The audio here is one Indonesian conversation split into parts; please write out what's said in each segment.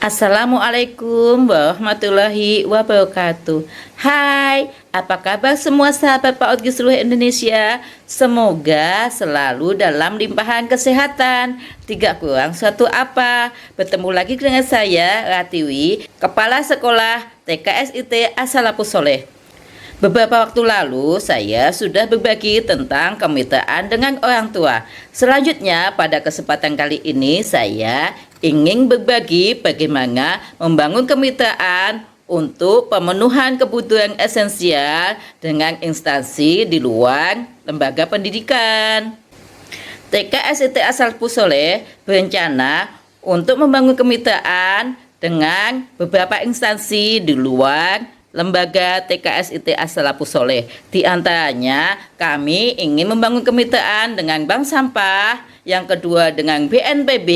Assalamualaikum warahmatullahi wabarakatuh. Hai, apa kabar semua sahabat PAUD di seluruh Indonesia? Semoga selalu dalam limpahan kesehatan. Tidak kurang suatu apa. Bertemu lagi dengan saya, Ratiwi, Kepala Sekolah TKSIT As-Salafus Sholeh. Beberapa waktu lalu saya sudah berbagi tentang kemitraan dengan orang tua. Selanjutnya pada kesempatan kali ini saya ingin berbagi bagaimana membangun kemitraan untuk pemenuhan kebutuhan esensial dengan instansi di luar lembaga pendidikan. TKSIT As-Salafus Sholeh berencana untuk membangun kemitraan dengan beberapa instansi di luar lembaga TKSIT As-Salafus Sholeh. Di antaranya kami ingin membangun kemitraan dengan bank sampah, yang kedua dengan BNPB,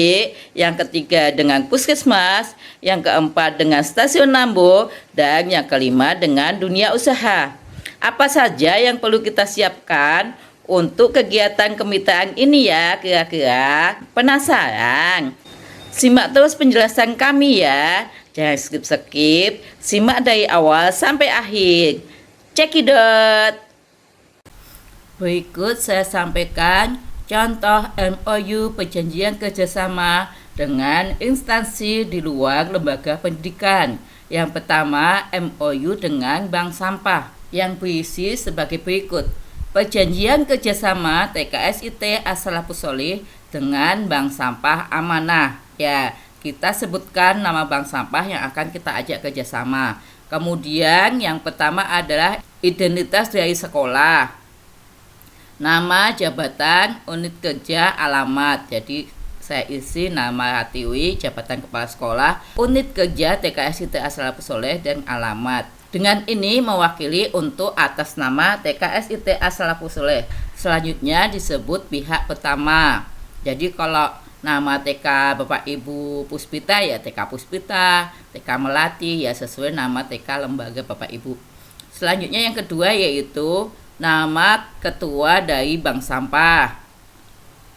yang ketiga dengan puskesmas, yang keempat dengan stasiun Nambo, dan yang kelima dengan dunia usaha. Apa saja yang perlu kita siapkan untuk kegiatan kemitraan ini ya kira-kira? Penasaran? Simak terus penjelasan kami ya. Jangan skip-skip, simak dari awal sampai akhir. Cekidot. Berikut saya sampaikan contoh MOU perjanjian kerjasama dengan instansi di luar lembaga pendidikan. Yang pertama, MOU dengan bank sampah yang berisi sebagai berikut. Perjanjian kerjasama TKSIT As-Salafus Sholeh dengan bank sampah amanah. Ya, kita sebutkan nama bank sampah yang akan kita ajak kerjasama. Kemudian yang pertama adalah identitas dari sekolah, nama, jabatan, unit kerja, alamat. Jadi saya isi nama Ratiwi, jabatan kepala sekolah, unit kerja TKSIT As-Salafus Sholeh, dan alamat. Dengan ini mewakili untuk atas nama TKSIT As-Salafus Sholeh. Selanjutnya disebut pihak pertama. Jadi kalau nama TK Bapak Ibu Puspita ya TK Puspita, TK Melati ya sesuai nama TK lembaga Bapak Ibu. Selanjutnya yang kedua yaitu nama ketua dari bank sampah,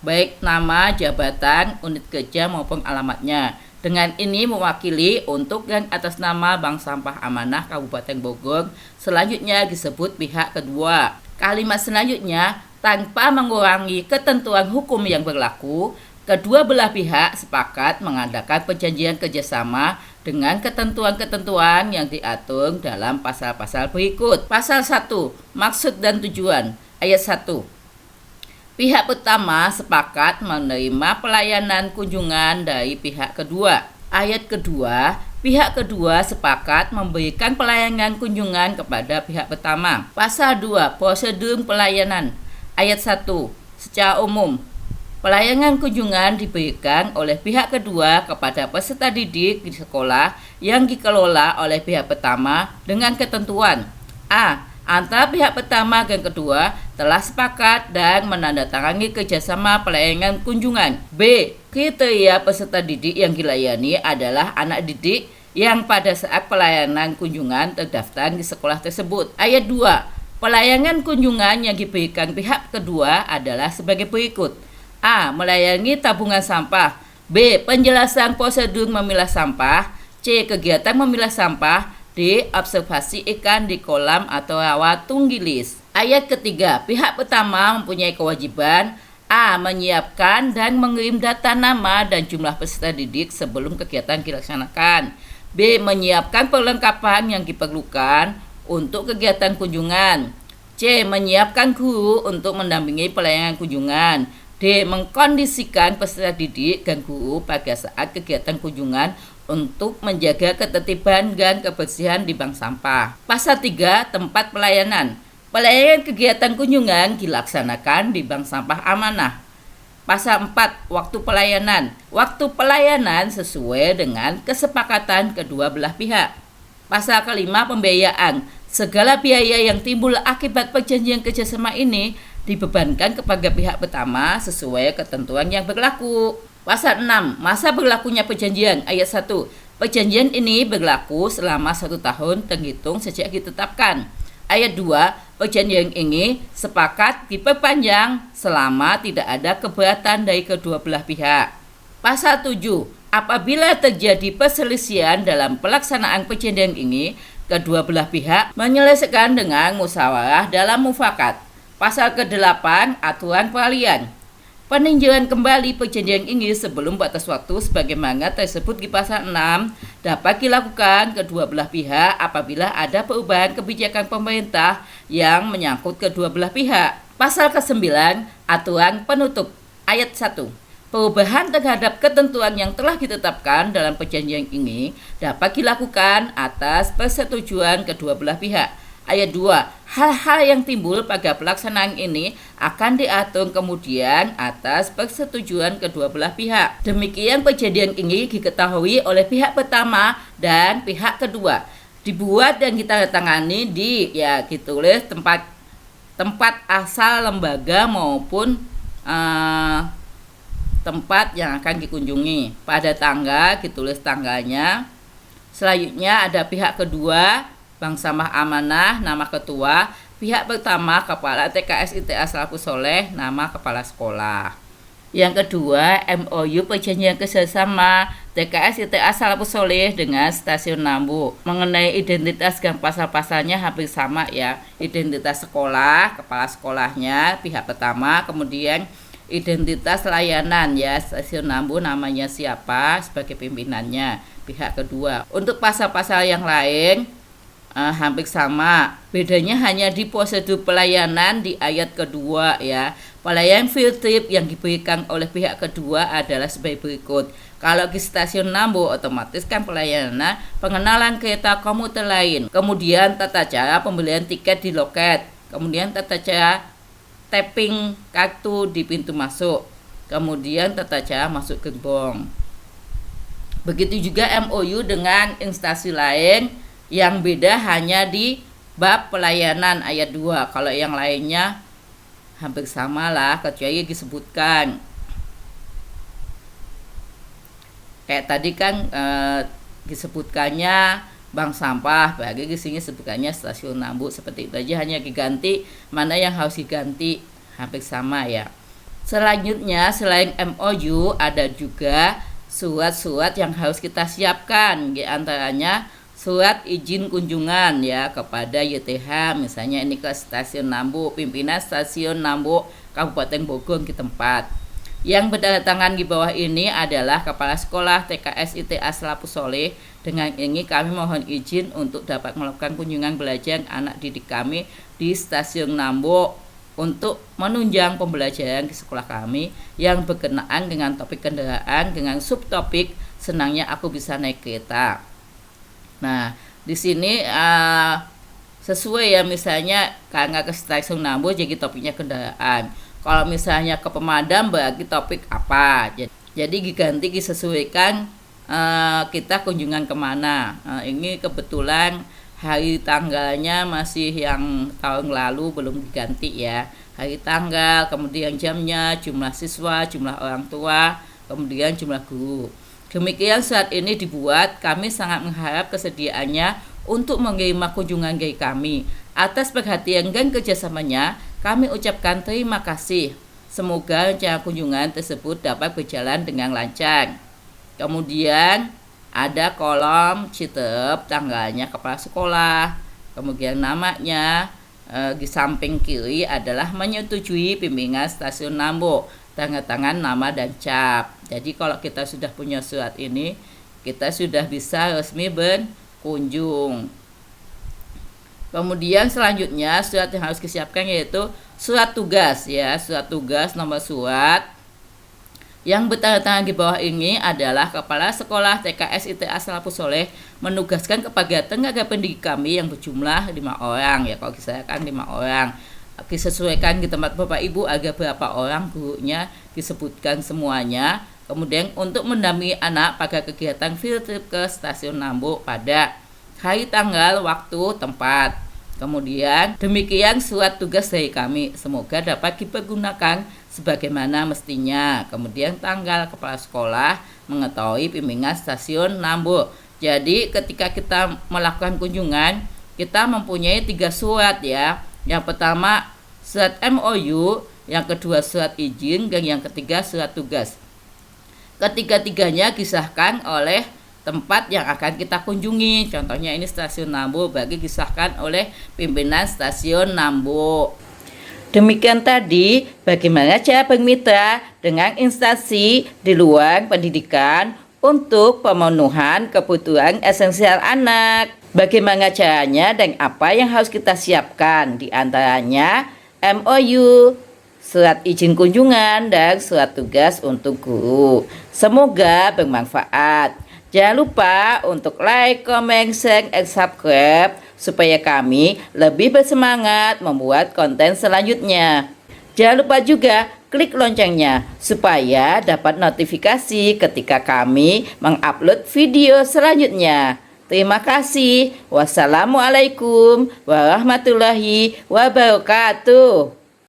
baik nama, jabatan, unit kerja maupun alamatnya. Dengan ini mewakili untuk yang atas nama Bank Sampah Amanah Kabupaten Bogor. Selanjutnya disebut pihak kedua. Kalimat selanjutnya, tanpa mengurangi ketentuan hukum yang berlaku, kedua belah pihak sepakat mengadakan perjanjian kerjasama dengan ketentuan-ketentuan yang diatur dalam pasal-pasal berikut. Pasal 1. Maksud dan tujuan. Ayat 1. Pihak pertama sepakat menerima pelayanan kunjungan dari pihak kedua. Ayat kedua. Pihak kedua sepakat memberikan pelayanan kunjungan kepada pihak pertama. Pasal 2. Prosedur pelayanan. Ayat 1. Secara umum, pelayanan kunjungan diberikan oleh pihak kedua kepada peserta didik di sekolah yang dikelola oleh pihak pertama dengan ketentuan A. Antara pihak pertama dan kedua telah sepakat dan menandatangani kerjasama pelayanan kunjungan. B. Kriteria peserta didik yang dilayani adalah anak didik yang pada saat pelayanan kunjungan terdaftar di sekolah tersebut. Ayat 2. Pelayanan kunjungan yang diberikan pihak kedua adalah sebagai berikut. A. Melayani tabungan sampah. B. Penjelasan prosedur memilah sampah. C. Kegiatan memilah sampah. D. Observasi ikan di kolam atau rawa tunggilis. Ayat ketiga. Pihak pertama mempunyai kewajiban A. Menyiapkan dan mengirim data nama dan jumlah peserta didik sebelum kegiatan dilaksanakan. B. Menyiapkan perlengkapan yang diperlukan untuk kegiatan kunjungan. C. Menyiapkan guru untuk mendampingi pelayanan kunjungan. D. Mengkondisikan peserta didik dan guru pada saat kegiatan kunjungan untuk menjaga ketertiban dan kebersihan di bank sampah. Pasal 3. Tempat pelayanan. Pelayanan kegiatan kunjungan dilaksanakan di bank sampah amanah. Pasal 4. Waktu pelayanan. Waktu pelayanan sesuai dengan kesepakatan kedua belah pihak. Pasal kelima. Pembiayaan. Segala biaya yang timbul akibat perjanjian kerjasama ini dibebankan kepada pihak pertama sesuai ketentuan yang berlaku. Pasal 6. Masa berlakunya perjanjian. Ayat 1. Perjanjian ini berlaku selama 1 tahun terhitung sejak ditetapkan. Ayat 2. Perjanjian ini sepakat diperpanjang selama tidak ada keberatan dari kedua belah pihak. Pasal 7. Apabila terjadi perselisihan dalam pelaksanaan perjanjian ini, kedua belah pihak menyelesaikan dengan musyawarah dalam mufakat. Pasal ke-8 Aturan Peralihan. Peninjauan kembali perjanjian ini sebelum batas waktu sebagaimana tersebut di pasal 6 dapat dilakukan kedua belah pihak apabila ada perubahan kebijakan pemerintah yang menyangkut kedua belah pihak. Pasal ke-9 Aturan Penutup. Ayat 1. Perubahan terhadap ketentuan yang telah ditetapkan dalam perjanjian ini dapat dilakukan atas persetujuan kedua belah pihak. Ayat 2. Hal-hal yang timbul pada pelaksanaan ini akan diatur kemudian atas persetujuan kedua belah pihak. Demikian perjanjian ini diketahui oleh pihak pertama dan pihak kedua. Dibuat dan ditandatangani ditulis tempat asal lembaga maupun tempat yang akan dikunjungi. Pada tanggal ditulis tanggalnya. Selanjutnya ada pihak kedua, Bank Sampah Amanah, nama ketua. Pihak pertama, Kepala TKS ITA Salafus Soleh, nama kepala sekolah. Yang kedua, MOU perjanjian kerjasama TKS ITA Salafus Soleh dengan Stasiun Nambo. Mengenai identitas dan pasal-pasalnya hampir sama ya. Identitas sekolah, kepala sekolahnya, pihak pertama, kemudian identitas layanan ya, Stasiun Nambo namanya siapa sebagai pimpinannya, pihak kedua. Untuk pasal-pasal yang lain hampir sama, bedanya hanya di prosedur pelayanan di ayat kedua ya. Pelayanan field trip yang diberikan oleh pihak kedua adalah sebagai berikut. Kalau di Stasiun Nambo otomatis kan pelayanan pengenalan kereta komuter lain, kemudian tata cara pembelian tiket di loket, kemudian tata cara tapping kartu di pintu masuk, kemudian tata cara masuk gerbong. Begitu juga MOU dengan instansi lain yang beda hanya di bab pelayanan ayat 2. Kalau yang lainnya hampir sama lah, kecuali disebutkan kayak tadi kan disebutkannya Bank Sampah, bagi di sini sebutkannya Stasiun Nambo, seperti itu aja, hanya diganti mana yang harus diganti, hampir sama ya. Selanjutnya selain MOU ada juga surat-surat yang harus kita siapkan, di antaranya surat izin kunjungan ya kepada YTH, misalnya ini ke Stasiun Nambo, pimpinan Stasiun Nambo Kabupaten Bogor di tempat. Yang bertandatangan di bawah ini adalah Kepala Sekolah TKS ITA Salafus Soleh. Dengan ini kami mohon izin untuk dapat melakukan kunjungan belajar anak didik kami di Stasiun Nambo untuk menunjang pembelajaran di sekolah kami yang berkenaan dengan topik kendaraan dengan subtopik senangnya aku bisa naik kereta. Nah, di sini sesuai ya, misalnya karena ke Stasiun Nambo jadi topiknya kendaraan. Kalau misalnya ke pemadam berarti topik apa. Jadi diganti disesuaikan kita kunjungan kemana. Ini kebetulan hari tanggalnya masih yang tahun lalu belum diganti ya. Hari tanggal, kemudian jamnya, jumlah siswa, jumlah orang tua, kemudian jumlah guru. Demikian saat ini dibuat, kami sangat mengharap kesediaannya untuk menerima kunjungan dari kami. Atas perhatian dan kerjasamanya, kami ucapkan terima kasih. Semoga rencana kunjungan tersebut dapat berjalan dengan lancar. Kemudian ada kolom citep, tanggalnya kepala sekolah, kemudian namanya. Di samping kiri adalah menyetujui bimbingan Stasiun Nambo, tanda tangan, nama dan cap. Jadi kalau kita sudah punya surat ini, kita sudah bisa resmi berkunjung. Kemudian selanjutnya surat yang harus disiapkan yaitu surat tugas ya, surat tugas nomor surat yang bertanda tangan di bawah ini adalah Kepala Sekolah TKS ITA Salafus Soleh menugaskan kepada tenaga pendidik kami yang berjumlah 5 orang ya, kalau saya kan 5 orang. Disesuaikan di tempat Bapak Ibu agar berapa orang gurunya disebutkan semuanya. Kemudian untuk mendampingi anak pada kegiatan field trip ke Stasiun Nambo pada hari, tanggal, waktu, tempat. Kemudian demikian surat tugas dari kami, semoga dapat dipergunakan sebagaimana mestinya. Kemudian tanggal, kepala sekolah mengetahui bimbingan Stasiun Nambo. Jadi ketika kita melakukan kunjungan, kita mempunyai 3 surat ya. Yang pertama surat MOU, yang kedua surat izin, dan yang ketiga surat tugas. Ketiga-tiganya disahkan oleh tempat yang akan kita kunjungi. Contohnya ini stasiun Nambo, bagi disahkan oleh pimpinan stasiun Nambo. Demikian tadi bagaimana cara bermitra dengan instansi di luar pendidikan untuk pemenuhan kebutuhan esensial anak. Bagaimana caranya dan apa yang harus kita siapkan? Di antaranya MOU, surat izin kunjungan, dan surat tugas untuk guru. Semoga bermanfaat. Jangan lupa untuk like, comment, share, and subscribe supaya kami lebih bersemangat membuat konten selanjutnya. Jangan lupa juga klik loncengnya supaya dapat notifikasi ketika kami mengupload video selanjutnya. Terima kasih. Wassalamualaikum warahmatullahi wabarakatuh.